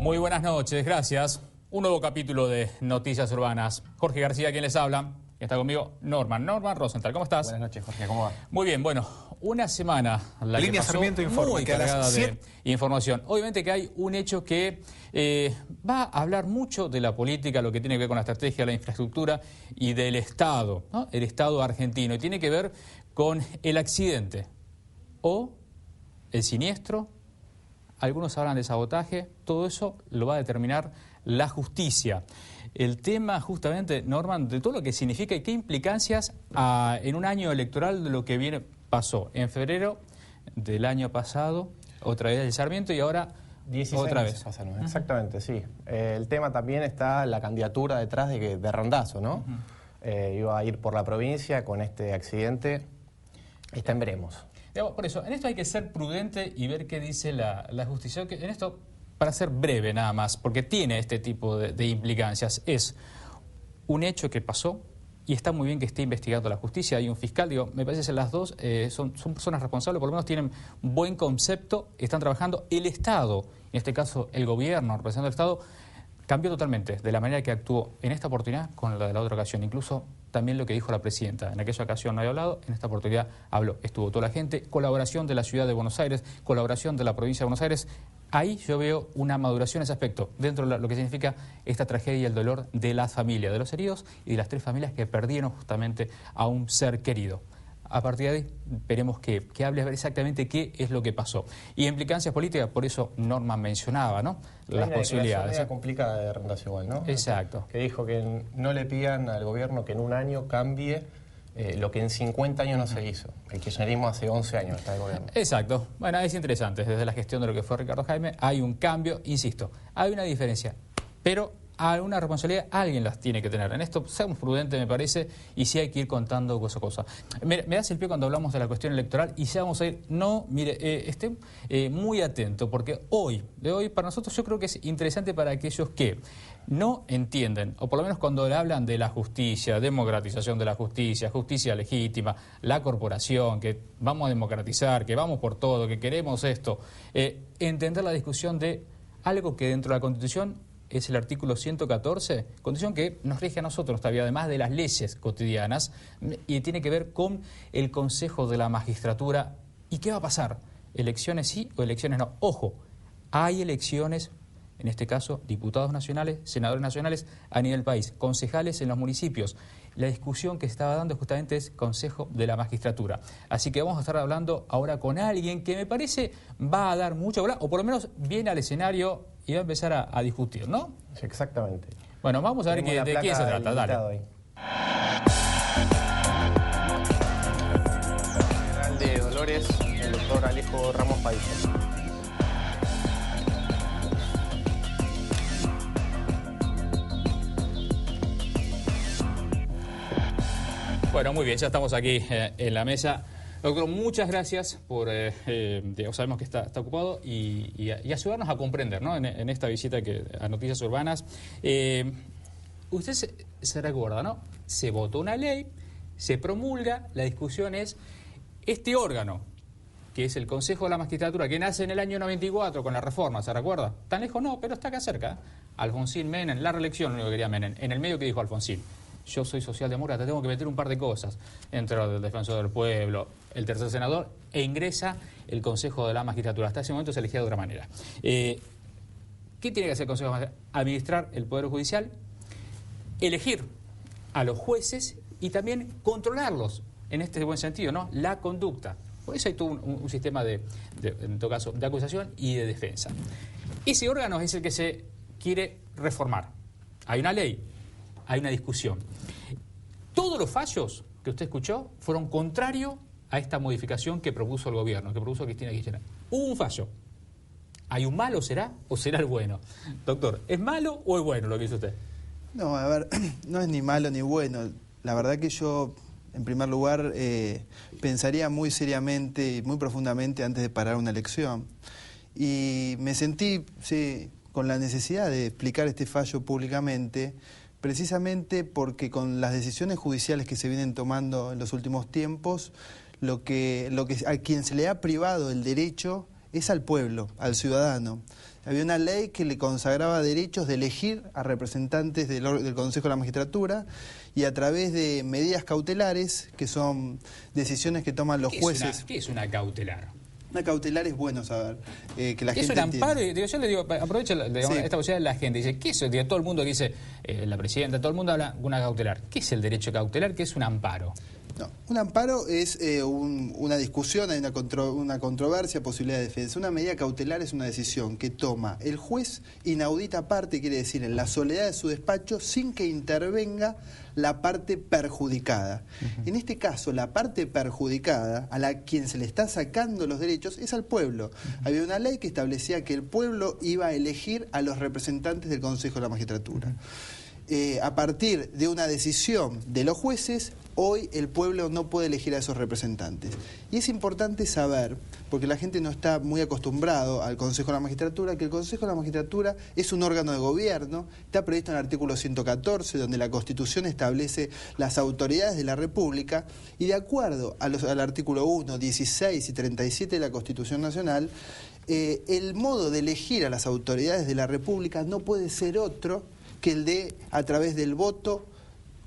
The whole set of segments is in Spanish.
Muy buenas noches, gracias. Un nuevo capítulo de Noticias Urbanas. Jorge García, quien les habla. Está conmigo Norman Rosenthal. ¿Cómo estás? Buenas noches, Jorge. ¿Cómo va? Muy bien, bueno, una semana la Línea que pasó Sarmiento informa muy que a las cargada de 7... información. Obviamente que hay un hecho que va a hablar mucho de la política, lo que tiene que ver con la estrategia, la infraestructura y del Estado, ¿no? El Estado argentino. Y tiene que ver con el accidente o el siniestro. Algunos hablan de sabotaje. Todo eso lo va a determinar la justicia. El tema justamente, Norman, de todo lo que significa y qué implicancias en un año electoral de lo que pasó en febrero del año pasado, otra vez el Sarmiento y ahora 16 otra meses vez. pasaron, exactamente, sí. El tema también está la candidatura detrás de Randazzo, ¿no? Iba a ir por la provincia con este accidente. Está en veremos. Por eso, en esto hay que ser prudente y ver qué dice la justicia. En esto, para ser breve nada más, porque tiene este tipo de implicancias, es un hecho que pasó y está muy bien que esté investigando la justicia. Hay un fiscal, me parece que las dos son personas responsables, por lo menos tienen buen concepto, están trabajando. El Estado, en este caso el gobierno, representando al Estado, cambió totalmente de la manera que actuó en esta oportunidad con la de la otra ocasión. Incluso también lo que dijo la presidenta. En aquella ocasión no había hablado, en esta oportunidad habló. Estuvo toda la gente, colaboración de la ciudad de Buenos Aires, colaboración de la provincia de Buenos Aires. Ahí yo veo una maduración en ese aspecto, dentro de lo que significa esta tragedia y el dolor de las familias, de los heridos y de las 3 familias que perdieron justamente a un ser querido. A partir de ahí, veremos que hable a ver exactamente qué es lo que pasó. Y implicancias políticas, por eso Norman mencionaba, ¿no? Las posibilidades. Es complicada de Randazzo igual, ¿no? Exacto. Que dijo que no le pidan al gobierno que en un año cambie lo que en 50 años no se hizo. El kirchnerismo hace 11 años está de gobierno. Exacto. Bueno, es interesante. Desde la gestión de lo que fue Ricardo Jaime hay un cambio, insisto, hay una diferencia, pero alguna responsabilidad alguien las tiene que tener. En esto seamos prudentes, me parece, y sí hay que ir contando cosa a cosa. Me das el pie cuando hablamos de la cuestión electoral y ya vamos a ir, esté muy atento, porque hoy para nosotros yo creo que es interesante para aquellos que no entienden, o por lo menos cuando le hablan de la justicia, democratización de la justicia, justicia legítima, la corporación, que vamos a democratizar, que vamos por todo, que queremos esto, entender la discusión de algo que dentro de la Constitución es el artículo 114, condición que nos rige a nosotros todavía, además de las leyes cotidianas, y tiene que ver con el Consejo de la Magistratura. ¿Y qué va a pasar? ¿Elecciones sí o elecciones no? Ojo, hay elecciones, en este caso, diputados nacionales, senadores nacionales a nivel país, concejales en los municipios. La discusión que se estaba dando justamente es Consejo de la Magistratura. Así que vamos a estar hablando ahora con alguien que me parece va a dar mucho, o por lo menos viene al escenario y va a empezar a discutir, ¿no? Sí, exactamente. Bueno, vamos a ver de quién se trata. Dale. General de Dolores, el doctor Alejo Ramos País. Bueno, muy bien, ya estamos aquí en la mesa. Doctor, muchas gracias por, sabemos que está ocupado y ayudarnos a comprender, ¿no? en esta visita a Noticias Urbanas. Usted se recuerda, ¿no? Se votó una ley, se promulga, la discusión es este órgano, que es el Consejo de la Magistratura, que nace en el año 94 con la reforma, ¿se recuerda? Tan lejos no, pero está acá cerca. Alfonsín Menem, la reelección, lo único que quería Menem. En el medio que dijo Alfonsín: yo soy socialdemócrata, tengo que meter un par de cosas. Entra el defensor del pueblo, el tercer senador, e ingresa el Consejo de la Magistratura. Hasta ese momento se elegía de otra manera. ¿Qué tiene que hacer el Consejo de la Magistratura? Administrar el Poder Judicial, elegir a los jueces y también controlarlos, en este buen sentido, ¿no? La conducta. Por eso hay todo un sistema en todo caso, de acusación y de defensa. Ese órgano es el que se quiere reformar. Hay una ley, hay una discusión. Todos los fallos que usted escuchó fueron contrarios a esta modificación que propuso el gobierno, que propuso Cristina Kirchner. Hubo un fallo. ¿Hay un malo, será, o será el bueno? Doctor, ¿es malo o es bueno lo que dice usted? No, a ver, no es ni malo ni bueno. La verdad que yo, en primer lugar, pensaría muy seriamente y muy profundamente antes de parar una elección. Y me sentí, sí, con la necesidad de explicar este fallo públicamente, precisamente porque con las decisiones judiciales que se vienen tomando en los últimos tiempos, a quien se le ha privado el derecho es al pueblo, al ciudadano. Había una ley que le consagraba derechos de elegir a representantes del Consejo de la Magistratura y a través de medidas cautelares, que son decisiones que toman los jueces. ¿Qué es una cautelar? Una cautelar es bueno saber que la gente es un amparo, entienda. yo le digo, aprovecho esta posibilidad de la gente, dice, ¿qué es? Todo el mundo que dice, la presidenta, todo el mundo habla de una cautelar. ¿Qué es el derecho cautelar? ¿Qué es un amparo? No, un amparo es una discusión, hay una controversia, posibilidad de defensa. Una medida cautelar es una decisión que toma el juez inaudita parte, quiere decir, en la soledad de su despacho, sin que intervenga la parte perjudicada. En este caso, la parte perjudicada, a quien se le está sacando los derechos, es al pueblo. Había una ley que establecía que el pueblo iba a elegir a los representantes del Consejo de la Magistratura. A partir de una decisión de los jueces, hoy el pueblo no puede elegir a esos representantes. Y es importante saber, porque la gente no está muy acostumbrado al Consejo de la Magistratura, que el Consejo de la Magistratura es un órgano de gobierno, está previsto en el artículo 114, donde la Constitución establece las autoridades de la República, y de acuerdo al artículo 1, 16 y 37 de la Constitución Nacional, el modo de elegir a las autoridades de la República no puede ser otro que el de a través del voto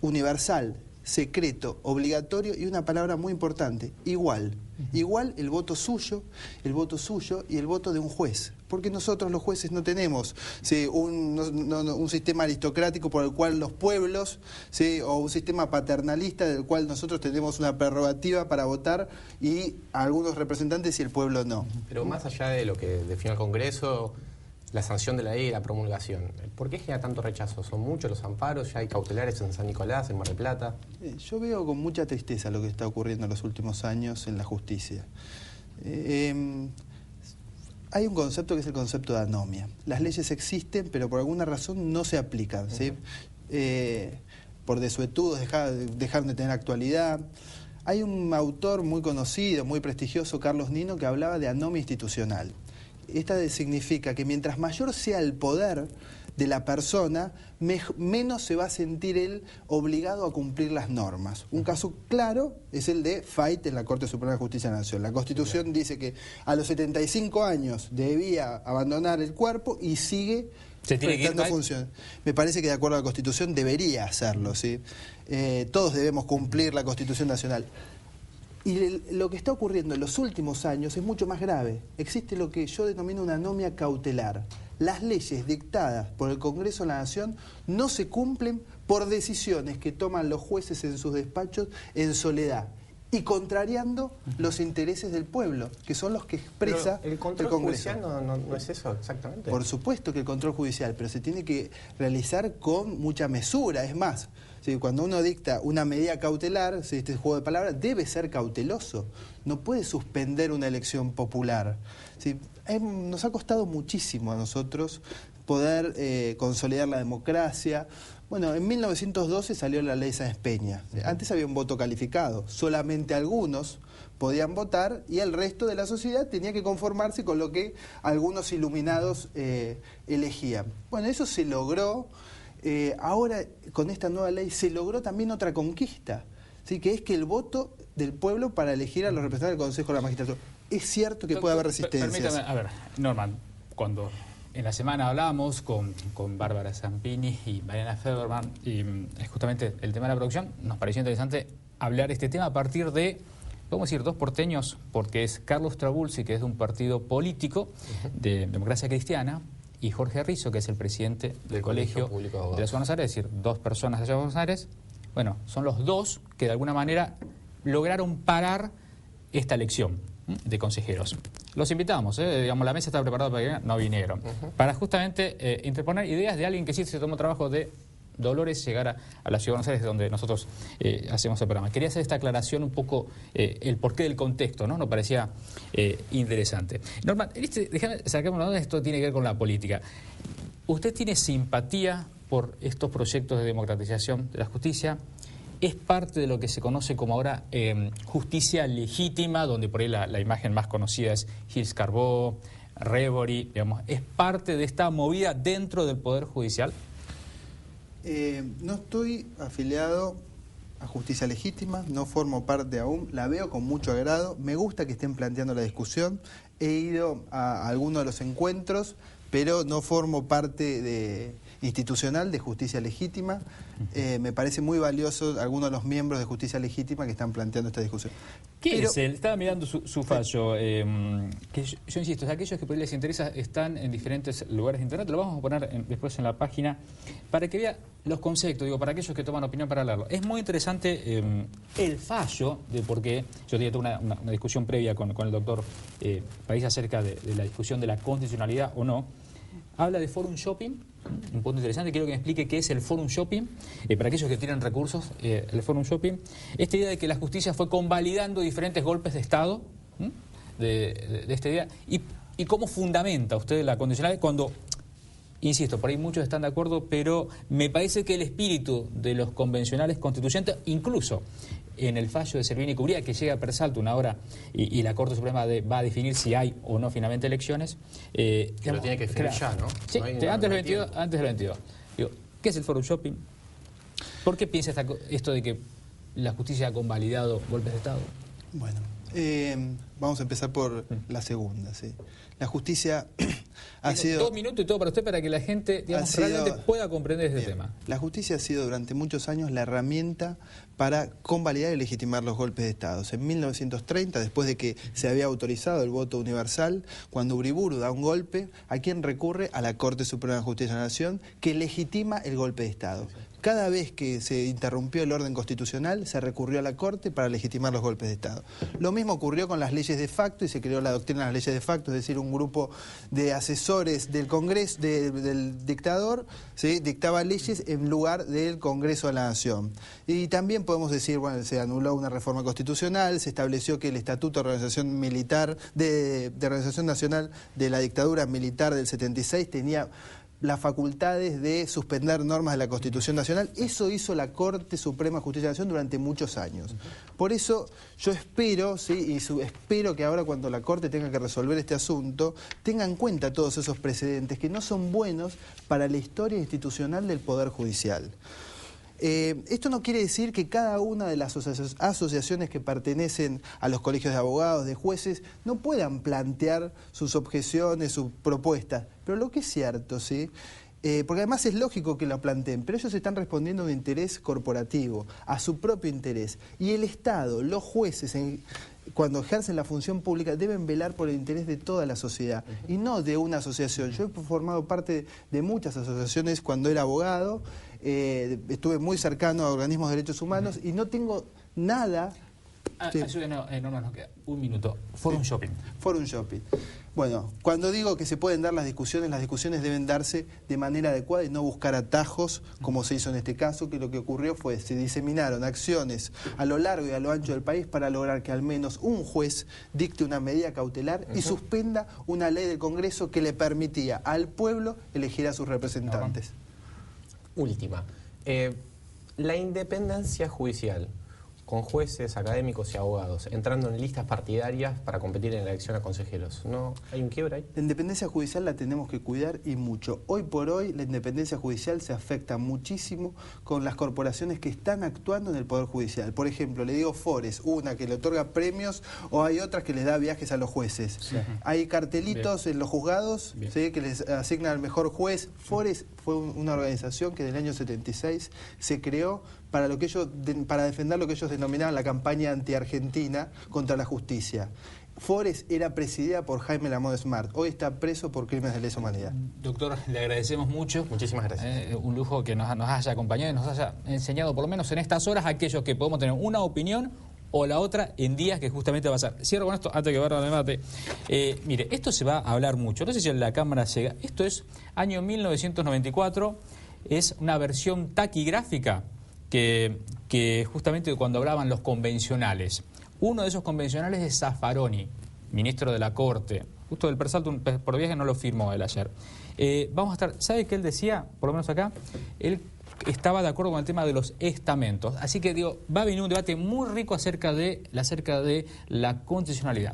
universal, secreto, obligatorio y una palabra muy importante, igual. Igual el voto suyo y el voto de un juez. Porque nosotros los jueces no tenemos un sistema aristocrático por el cual los pueblos, o un sistema paternalista del cual nosotros tenemos una prerrogativa para votar y a algunos representantes y el pueblo no. Pero más allá de lo que definió el Congreso, la sanción de la ley y la promulgación, ¿por qué genera tanto rechazo? ¿Son muchos los amparos? ¿Ya hay cautelares en San Nicolás, en Mar del Plata? Yo veo con mucha tristeza lo que está ocurriendo en los últimos años en la justicia. Hay un concepto que es el concepto de anomia. Las leyes existen, pero por alguna razón no se aplican, ¿sí? Por desuetudos dejaron de tener actualidad. Hay un autor muy conocido, muy prestigioso, Carlos Nino, que hablaba de anomia institucional. Esta significa que mientras mayor sea el poder de la persona, menos se va a sentir él obligado a cumplir las normas. Un caso claro es el de Fait en la Corte Suprema de Justicia de la Nación. La Constitución dice que a los 75 años debía abandonar el cuerpo y sigue prestando funciones. Me parece que de acuerdo a la Constitución debería hacerlo, ¿sí? Todos debemos cumplir la Constitución Nacional. Y lo que está ocurriendo en los últimos años es mucho más grave. Existe lo que yo denomino una anomia cautelar. Las leyes dictadas por el Congreso de la Nación no se cumplen por decisiones que toman los jueces en sus despachos en soledad y contrariando los intereses del pueblo, que son los que expresa el control judicial no es eso exactamente. Por supuesto que el control judicial, pero se tiene que realizar con mucha mesura. Es más, cuando uno dicta una medida cautelar, este juego de palabras, debe ser cauteloso. No puede suspender una elección popular. Nos ha costado muchísimo a nosotros poder consolidar la democracia. Bueno, en 1912 salió la ley Sáenz Peña. Antes había un voto calificado. Solamente algunos podían votar y el resto de la sociedad tenía que conformarse con lo que algunos iluminados elegían. Bueno, eso se logró. Ahora, con esta nueva ley, se logró también otra conquista, ¿sí? Que es que el voto del pueblo para elegir a los representantes del Consejo de la Magistratura. Es cierto que puede haber resistencias. Permítame, a ver, Norman, cuando en la semana hablábamos con Bárbara Zampini y Mariana Federman, y justamente el tema de la producción, nos pareció interesante hablar de este tema a partir de, podemos decir, dos porteños, porque es Carlos Trabulsi, que es de un partido político de Democracia Cristiana, y Jorge Rizzo, que es el presidente del Colegio Público de la Ciudad de Buenos Aires, es decir, dos personas de la Ciudad de Buenos Aires. Bueno, son los dos que de alguna manera lograron parar esta elección de consejeros. Los invitamos, digamos, la mesa estaba preparada para que vinieran, no vinieron, para justamente interponer ideas de alguien que sí se tomó trabajo de Dolores llegar a la Ciudad de Buenos Aires, donde nosotros hacemos el programa. Quería hacer esta aclaración un poco, el porqué del contexto, ¿no? Nos parecía interesante. Norman, déjame sacarme una duda, esto tiene que ver con la política. ¿Usted tiene simpatía por estos proyectos de democratización de la justicia? ¿Es parte de lo que se conoce como ahora justicia legítima, donde por ahí la imagen más conocida es Gilles Carbó, Revori, digamos? ¿Es parte de esta movida dentro del Poder Judicial? No estoy afiliado a Justicia Legítima, no formo parte aún, la veo con mucho agrado, me gusta que estén planteando la discusión, he ido a algunos de los encuentros, pero no formo parte institucional de Justicia Legítima. Me parece muy valioso algunos de los miembros de Justicia Legítima que están planteando esta discusión. Estaba mirando su fallo, que yo insisto, aquellos que por ahí les interesa están en diferentes lugares de internet, lo vamos a poner después en la página para que vea los conceptos, digo, para aquellos que toman opinión para leerlo. Es muy interesante el fallo de por qué, yo tuve una discusión previa con el doctor País acerca de la discusión de la constitucionalidad o no. Habla de forum shopping, un punto interesante. Quiero que me explique qué es el forum shopping, para aquellos que tienen recursos, el forum shopping. Esta idea de que la justicia fue convalidando diferentes golpes de Estado, de esta idea, y cómo fundamenta usted la condicionalidad cuando, insisto, por ahí muchos están de acuerdo, pero me parece que el espíritu de los convencionales constituyentes, incluso en el fallo de Servini y Cubría, que llega a Persalto una hora y la Corte Suprema va a definir si hay o no finalmente elecciones. Que lo tiene que definir ya, ¿no? Sí, no antes del 22. Digo, ¿qué es el forum shopping? ¿Por qué piensa esto de que la justicia ha convalidado golpes de Estado? Bueno, vamos a empezar por la segunda, ¿sí? La justicia ha sido... 2 minutos y todo para usted, para que la gente, digamos, realmente pueda comprender este tema. La justicia ha sido durante muchos años la herramienta para convalidar y legitimar los golpes de Estado. En 1930, después de que se había autorizado el voto universal, cuando Uriburu da un golpe, ¿a quién recurre? A la Corte Suprema de Justicia de la Nación, que legitima el golpe de Estado. Cada vez que se interrumpió el orden constitucional, se recurrió a la Corte para legitimar los golpes de Estado. Lo mismo ocurrió con las leyes de facto y se creó la doctrina de las leyes de facto, es decir, un grupo de asesores del Congreso, del dictador, ¿sí?, dictaba leyes en lugar del Congreso de la Nación. Y también podemos decir, bueno, se anuló una reforma constitucional, se estableció que el Estatuto de Organización Militar, de Organización Nacional de la Dictadura Militar del 76 tenía las facultades de suspender normas de la Constitución Nacional. Eso hizo la Corte Suprema de Justicia de la Nación durante muchos años. Por eso yo espero, ¿sí?, espero que ahora cuando la Corte tenga que resolver este asunto, tenga en cuenta todos esos precedentes que no son buenos para la historia institucional del Poder Judicial. Esto no quiere decir que cada una de las asociaciones que pertenecen a los colegios de abogados, de jueces, no puedan plantear sus objeciones, sus propuestas. Pero lo que es cierto, ¿sí?, porque además es lógico que lo planteen, pero ellos están respondiendo a un interés corporativo, a su propio interés. Y el Estado, los jueces, cuando ejercen la función pública, deben velar por el interés de toda la sociedad y no de una asociación. Yo he formado parte de muchas asociaciones cuando era abogado, estuve muy cercano a organismos de derechos humanos y no tengo nada... No nos queda un minuto. Forum shopping. Forum shopping. Bueno, cuando digo que se pueden dar las discusiones deben darse de manera adecuada y no buscar atajos, como se hizo en este caso, que lo que ocurrió fue se diseminaron acciones a lo largo y a lo ancho del país para lograr que al menos un juez dicte una medida cautelar y suspenda una ley del Congreso que le permitía al pueblo elegir a sus representantes. Última. La independencia judicial, con jueces, académicos y abogados, entrando en listas partidarias para competir en la elección a consejeros. ¿No hay un quiebre ahí? La independencia judicial la tenemos que cuidar y mucho. Hoy por hoy la independencia judicial se afecta muchísimo con las corporaciones que están actuando en el Poder Judicial. Por ejemplo, le digo Fores, una que le otorga premios o hay otras que les da viajes a los jueces. Sí. Hay cartelitos en los juzgados, ¿sí?, que les asignan al mejor juez. Fores fue una organización que en el año 76 se creó para defender lo que ellos denominaban la campaña anti-argentina contra la justicia. Fores era presidida por Jaime Lamotte Smart. Hoy está preso por crímenes de lesa humanidad. Doctor, le agradecemos mucho. Muchísimas gracias. Un lujo que nos haya acompañado y nos haya enseñado, por lo menos en estas horas, aquellos que podemos tener una opinión o la otra en días que justamente va a pasar. Cierro con esto antes de que vaya al debate. Mire, esto se va a hablar mucho. No sé si en la Cámara llega. Esto es año 1994. Es una versión taquigráfica que justamente cuando hablaban los convencionales. Uno de esos convencionales es Zaffaroni, ministro de la Corte. Justo del Persalto, por viaje no lo firmó él ayer. Vamos a estar... ¿Sabe qué él decía? Por lo menos acá. Él estaba de acuerdo con el tema de los estamentos. Así que digo, va a venir un debate muy rico acerca de la constitucionalidad.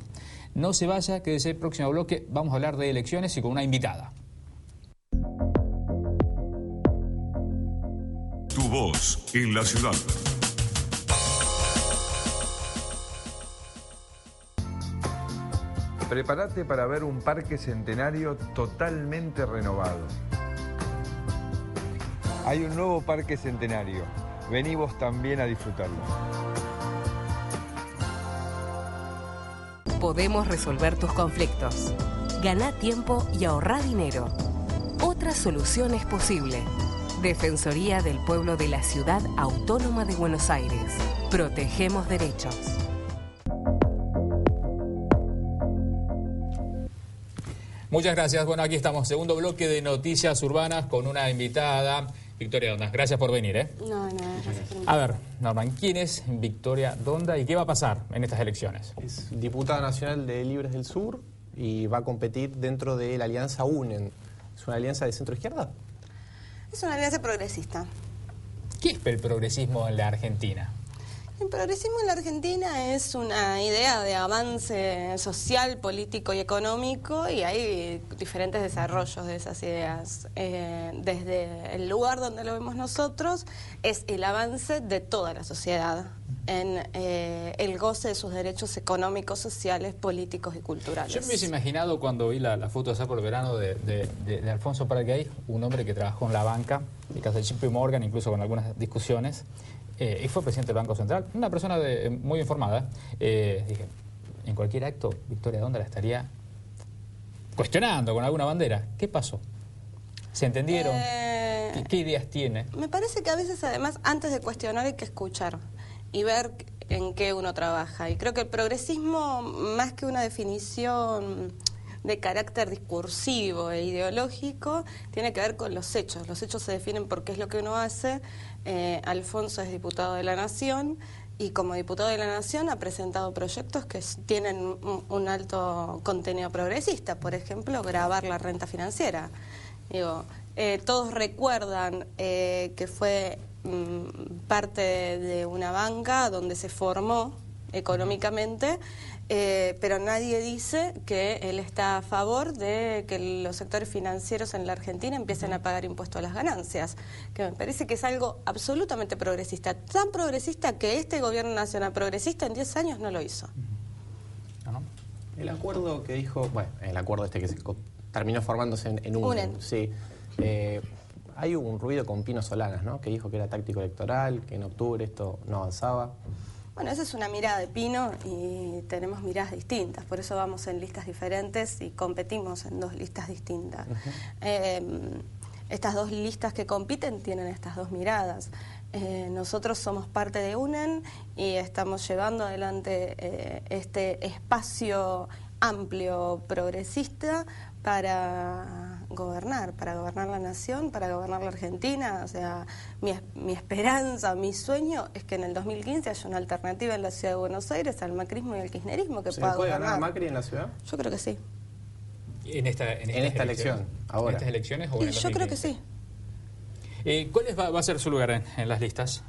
No se vaya, que desde el próximo bloque vamos a hablar de elecciones y con una invitada. Tu voz en la ciudad. Prepárate para ver un parque centenario totalmente renovado. Hay un nuevo parque centenario. Vení vos también a disfrutarlo. Podemos resolver tus conflictos. Ganá tiempo y ahorrá dinero. Otra solución es posible. Defensoría del Pueblo de la Ciudad Autónoma de Buenos Aires. Protegemos derechos. Muchas gracias. Bueno, aquí estamos. Segundo bloque de Noticias Urbanas con una invitada, Victoria Donda. Gracias por venir, ¿eh? No, gracias por A ver, Norman, ¿quién es Victoria Donda y qué va a pasar en estas elecciones? Es diputada nacional de Libres del Sur y va a competir dentro de la alianza UNEN. ¿Es una alianza de centro-izquierda? Es una alianza progresista. ¿Qué es el progresismo en la Argentina? El progresismo en la Argentina es una idea de avance social, político y económico, y hay diferentes desarrollos de esas ideas. Desde el lugar donde lo vemos nosotros, es el avance de toda la sociedad en el goce de sus derechos económicos, sociales, políticos y culturales. Yo me hubiese imaginado cuando vi la foto allá por el verano de Alfonso Paraguay, un hombre que trabajó en la banca, de casa de JP Morgan, incluso con algunas discusiones, y fue presidente del Banco Central, una persona muy informada. Dije, en cualquier acto, Victoria Donda la estaría cuestionando con alguna bandera. ¿Qué pasó? ¿Se entendieron? ¿Qué ideas tiene? Me parece que a veces, además, antes de cuestionar hay que escuchar y ver en qué uno trabaja. Y creo que el progresismo, más que una definición de carácter discursivo e ideológico, tiene que ver con los hechos. Los hechos se definen por qué es lo que uno hace. Alfonso es diputado de la Nación y como diputado de la Nación ha presentado proyectos que tienen un alto contenido progresista. Por ejemplo, gravar la renta financiera. Digo, todos recuerdan que fue parte de una banca donde se formó económicamente, pero nadie dice que él está a favor de que los sectores financieros en la Argentina empiecen a pagar impuestos a las ganancias, que me parece que es algo absolutamente progresista, tan progresista que este gobierno nacional progresista en 10 años no lo hizo. ¿No? El acuerdo que dijo, bueno, el acuerdo este que se terminó formándose en UNEN, sí. Hay un ruido con Pino Solanas, ¿no? Que dijo que era táctico electoral, que en octubre esto no avanzaba. Bueno, esa es una mirada de Pino y tenemos miradas distintas, por eso vamos en listas diferentes y competimos en dos listas distintas. Estas dos listas que compiten tienen estas dos miradas. Nosotros somos parte de UNEN y estamos llevando adelante este espacio amplio progresista para gobernar la nación, para gobernar la Argentina. O sea, mi esperanza, mi sueño es que en el 2015 haya una alternativa en la ciudad de Buenos Aires al macrismo y al kirchnerismo que pueda puede gobernar. ganar Macri en la ciudad? Yo creo que sí. ¿En esta elección, ahora. ¿En estas elecciones o Y en el yo creo que 2015? sí. ¿Cuál va a ser su lugar en las listas?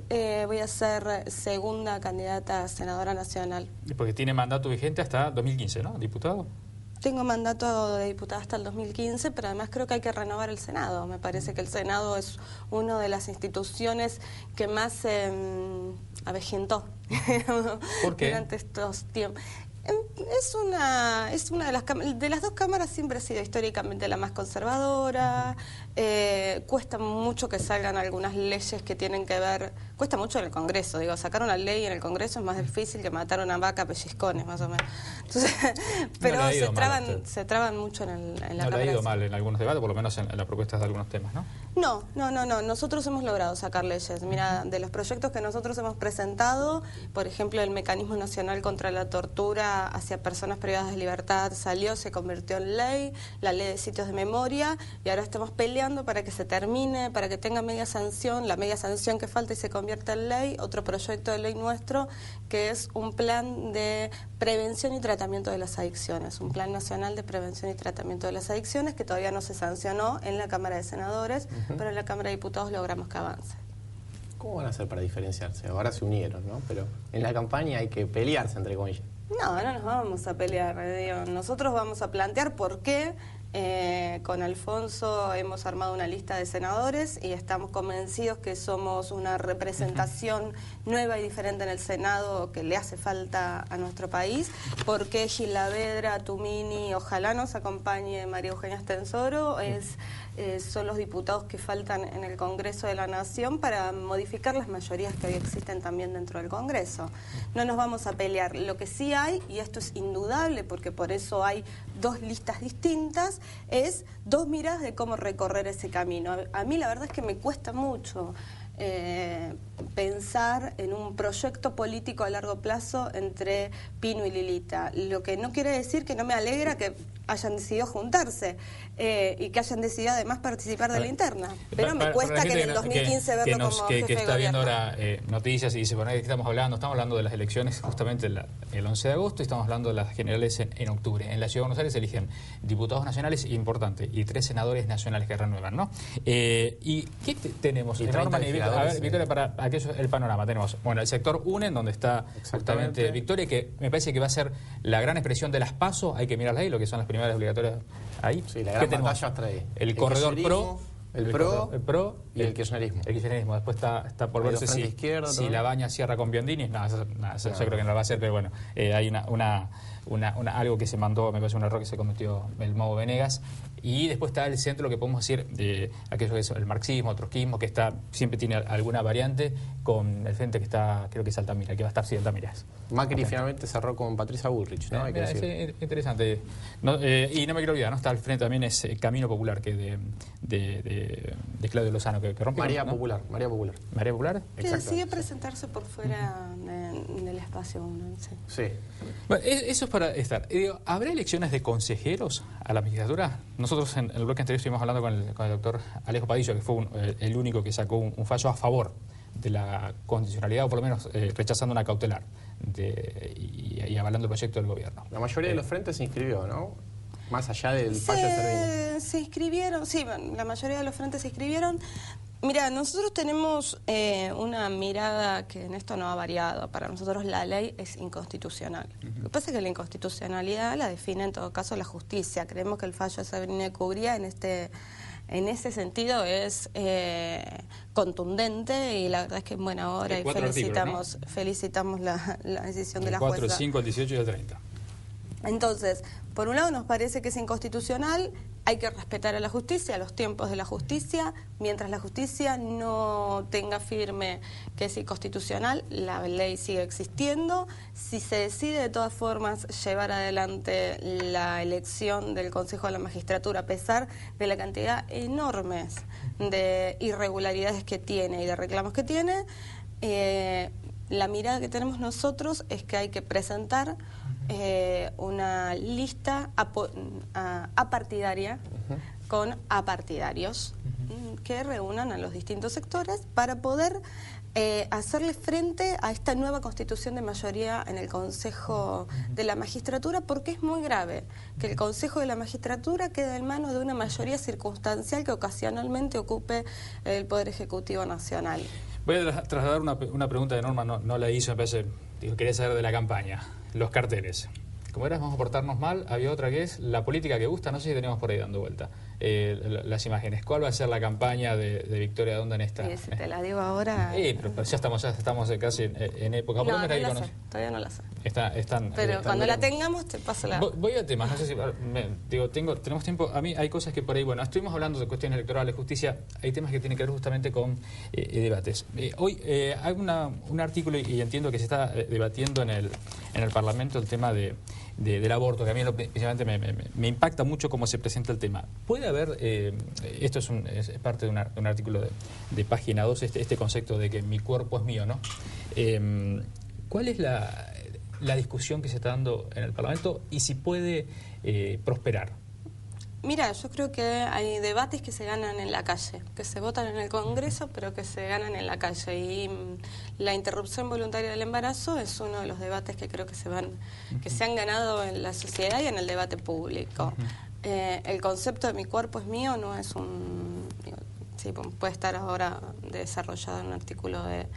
Voy a ser segunda candidata a senadora nacional. Porque tiene mandato vigente hasta 2015, ¿no? ¿Diputado? Tengo mandato de diputada hasta el 2015, pero además creo que hay que renovar el Senado. Me parece que el Senado es una de las instituciones que más avejentó ¿Por qué? durante estos tiempos. Es una de las dos cámaras siempre ha sido históricamente la más conservadora. Cuesta mucho que salgan algunas leyes que tienen que ver, cuesta mucho en el Congreso, digo, sacar una ley en el Congreso es más difícil que matar una vaca a pellizcones, más o menos. Entonces, pero No le ha ido se traban mucho en la No Cámara. le ha ido mal en algunos debates, por lo menos en las propuestas de algunos temas, ¿no? No. Nosotros hemos logrado sacar leyes. Mira, de los proyectos que nosotros hemos presentado, por ejemplo, el Mecanismo Nacional contra la Tortura hacia personas privadas de libertad salió, se convirtió en ley, la ley de sitios de memoria, y ahora estamos peleando para que se termine, para que tenga media sanción, la media sanción que falta y se convierta en ley. Otro proyecto de ley nuestro, que es un plan de prevención y tratamiento de las adicciones, un plan nacional de prevención y tratamiento de las adicciones que todavía no se sancionó en la Cámara de Senadores, pero en la Cámara de Diputados logramos que avance. ¿Cómo van a hacer para diferenciarse? Ahora se unieron, ¿no? Pero en la campaña hay que pelearse, entre comillas. No nos vamos a pelear, digo. Nosotros vamos a plantear por qué, con Alfonso hemos armado una lista de senadores y estamos convencidos que somos una representación nueva y diferente en el Senado que le hace falta a nuestro país, porque Gilavedra, Tumini, ojalá nos acompañe María Eugenia Estensoro, son los diputados que faltan en el Congreso de la Nación para modificar las mayorías que hoy existen también dentro del Congreso. No nos vamos a pelear. Lo que sí hay, y esto es indudable porque por eso hay dos listas distintas, es dos miradas de cómo recorrer ese camino. A mí la verdad es que me cuesta mucho pensar en un proyecto político a largo plazo entre Pino y Lilita, lo que no quiere decir que no me alegra que hayan decidido juntarse y que hayan decidido además participar de la interna, pero me cuesta que en el 2015 verlo como jefe que está de viendo gobierno. ahora noticias y dice, bueno, ¿de qué estamos hablando? Estamos hablando de las elecciones justamente el 11 de agosto y estamos hablando de las generales en octubre. En la Ciudad de Buenos Aires se eligen diputados nacionales, importante, y 3 senadores nacionales que renuevan, ¿no? ¿Y qué tenemos? Y 30 A ver, legisladores, Victoria, para aquello, el panorama. Tenemos, bueno, el sector UNE, donde está justamente Victoria, que me parece que va a ser la gran expresión de las PASO, hay que mirarla ahí, lo que son las primarias obligatorias ahí. Sí, la ¿Qué gran tenemos? batalla trae. El corredor PRO, el PRO y el kirchnerismo. El kirchnerismo. Después está por Hay verse los frente si izquierdo, si todo. la baña cierra con Biondini. No, eso yo creo que no lo va a hacer, pero bueno, hay algo que se mandó, me parece un error que se cometió el Mago Venegas. Y después está el centro, lo que podemos decir de aquello que es el marxismo, trotskismo, que siempre tiene alguna variante, con el frente que está, creo que es Altamira, que va a estar sí, Altamira. Macri finalmente cerró con Patricia Bullrich, ¿no? Hay que decir. Es interesante. Y no me quiero olvidar, ¿no? Está al frente también es Camino Popular, que de Claudio Lozano, que rompió. María ¿no? Popular. ¿María Popular? Que decide presentarse por fuera del espacio 1. Sí. Sí. Bueno, eso es para estar. ¿Habrá elecciones de consejeros a la magistratura? Nosotros en el bloque anterior estuvimos hablando con el doctor Alejo Padillo, que fue el único que sacó un fallo a favor de la condicionalidad, o por lo menos rechazando una cautelar y avalando el proyecto del gobierno. La mayoría de los frentes se inscribió, ¿no? Más allá del fallo de Cerviño. Se inscribieron, sí, la mayoría de los frentes se inscribieron. Mira, nosotros tenemos una mirada que en esto no ha variado. Para nosotros la ley es inconstitucional. Lo que pasa es que la inconstitucionalidad la define en todo caso la justicia. Creemos que el fallo de Sabrina de Cubría en ese sentido es contundente y la verdad es que en buena hora y felicitamos la decisión de la jueza. El 4, el 5, el 18 y el 30. Entonces, por un lado nos parece que es inconstitucional, hay que respetar a la justicia, a los tiempos de la justicia. Mientras la justicia no tenga firme que es inconstitucional, la ley sigue existiendo. Si se decide de todas formas llevar adelante la elección del Consejo de la Magistratura, a pesar de la cantidad enormes de irregularidades que tiene y de reclamos que tiene, la mirada que tenemos nosotros es que hay que presentar una lista apartidaria con apartidarios que reúnan a los distintos sectores para poder hacerle frente a esta nueva constitución de mayoría en el Consejo de la Magistratura, porque es muy grave que el Consejo de la Magistratura quede en manos de una mayoría circunstancial que ocasionalmente ocupe el Poder Ejecutivo Nacional. Voy a trasladar una pregunta de Norma, no la hizo, me parece, quería saber de la campaña, los carteles. Como era, vamos a portarnos mal, había otra que es la política que gusta, no sé si tenemos por ahí dando vuelta. Las imágenes, ¿cuál va a ser la campaña de Victoria Donda en esta? Si te la digo ahora... pero ya estamos casi en época... No, todavía no la sé. Pero cuando la tengamos te paso la... Voy a temas, no sé si... tenemos tiempo. A mí hay cosas que por ahí... Bueno, estuvimos hablando de cuestiones electorales, justicia, hay temas que tienen que ver justamente con debates. Hoy hay un artículo, y entiendo que se está debatiendo en el Parlamento el tema del aborto, que a mí principalmente me impacta mucho cómo se presenta el tema. ¿Puede haber, esto es parte de un artículo de página 2, este concepto de que mi cuerpo es mío, ¿no? ¿Cuál es la discusión que se está dando en el Parlamento y si puede prosperar? Mira, yo creo que hay debates que se ganan en la calle, que se votan en el Congreso, pero que se ganan en la calle. Y la interrupción voluntaria del embarazo es uno de los debates que creo que se han ganado en la sociedad y en el debate público. El concepto de mi cuerpo es mío no es sí, puede estar ahora desarrollado en un artículo de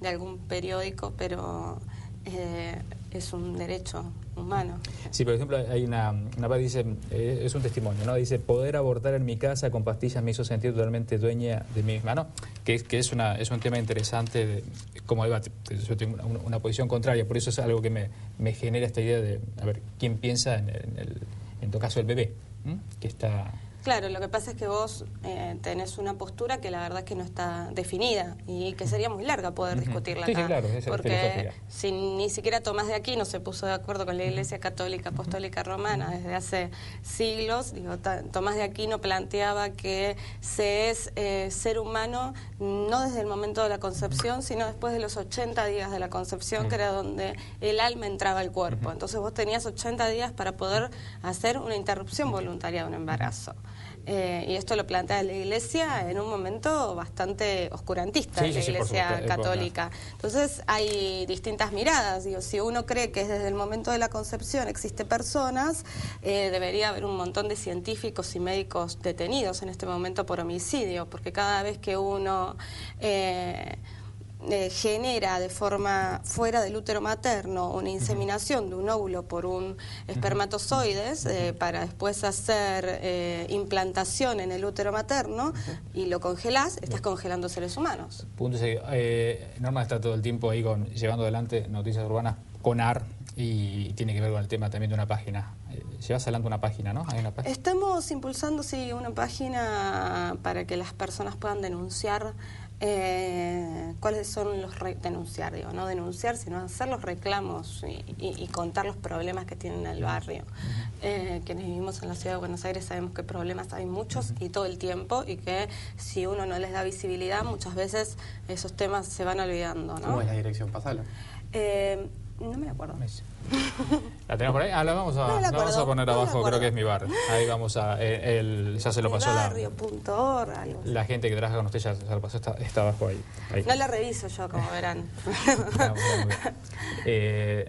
algún periódico, pero es un derecho humano. Sí, por ejemplo, hay una parte que dice, es un testimonio, ¿no? Dice, poder abortar en mi casa con pastillas me hizo sentir totalmente dueña de mí misma, ¿no? Que es un tema interesante como debate. Yo tengo una posición contraria, por eso es algo que me genera esta idea de, a ver, ¿quién piensa en tu caso el bebé? Que está... Claro, lo que pasa es que vos tenés una postura que la verdad es que no está definida y que sería muy larga poder discutirla acá. Sí, claro, esa es porque filosofía. si ni siquiera Tomás de Aquino se puso de acuerdo con la Iglesia Católica Apostólica Romana desde hace siglos, digo, Tomás de Aquino planteaba que se es ser humano no desde el momento de la concepción, sino después de los 80 días de la concepción, que era donde el alma entraba al cuerpo. Entonces vos tenías 80 días para poder hacer una interrupción voluntaria de un embarazo. Y esto lo plantea la Iglesia en un momento bastante oscurantista, Sí, la sí, por Iglesia supuesto, católica. Entonces hay distintas miradas. Digo, si uno cree que desde el momento de la concepción existe personas, debería haber un montón de científicos y médicos detenidos en este momento por homicidio, porque cada vez que uno genera de forma fuera del útero materno una inseminación de un óvulo por un espermatozoides para después hacer implantación en el útero materno y lo congelás, estás congelando seres humanos. Punto seguido. Norma está todo el tiempo ahí llevando adelante Noticias Urbanas con AR y tiene que ver con el tema también de una página. Llevas adelante una página, ¿no? Hay una página. Estamos impulsando, sí, una página para que las personas puedan denunciar cuáles son los denunciar, digo, no denunciar, sino hacer los reclamos y contar los problemas que tienen en el barrio. Quienes vivimos en la ciudad de Buenos Aires sabemos que problemas hay muchos y todo el tiempo, y que si uno no les da visibilidad, muchas veces esos temas se van olvidando, ¿no? ¿Cómo es la dirección? Pasala. No me acuerdo. ¿La tenemos por ahí? Ah, la vamos a poner abajo, creo que es Mi Bar. Ahí vamos a... ya se lo pasó Mibarrio.org, algo así. la gente que trabaja con usted, ya se lo pasó, está abajo ahí. No la reviso yo, como verán.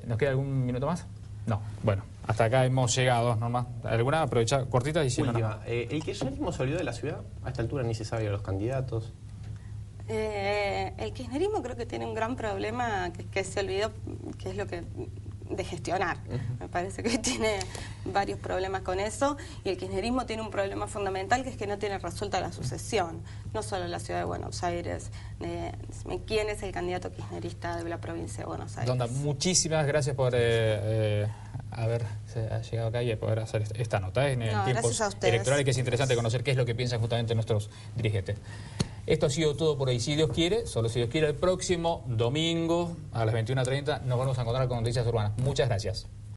¿Nos queda algún minuto más? No. Bueno, hasta acá hemos llegado, Norma. ¿Alguna? Aprovecha, cortita y si no, Última. ¿El kirchnerismo se olvidó de la ciudad? A esta altura ni se sabe de los candidatos. El kirchnerismo creo que tiene un gran problema que se olvidó, que es lo que de gestionar. Me parece que tiene varios problemas con eso, y el kirchnerismo tiene un problema fundamental, que es que no tiene resuelta la sucesión, no solo en la ciudad de Buenos Aires. ¿Quién es el candidato kirchnerista de la provincia de Buenos Aires? Donda, muchísimas gracias por haber llegado acá y poder hacer esta nota en tiempos electorales, que es interesante conocer qué es lo que piensan justamente nuestros dirigentes. Esto ha sido todo por hoy. Si Dios quiere, solo si Dios quiere, el próximo domingo a las 21:30 nos vamos a encontrar con Noticias Urbanas. Muchas gracias.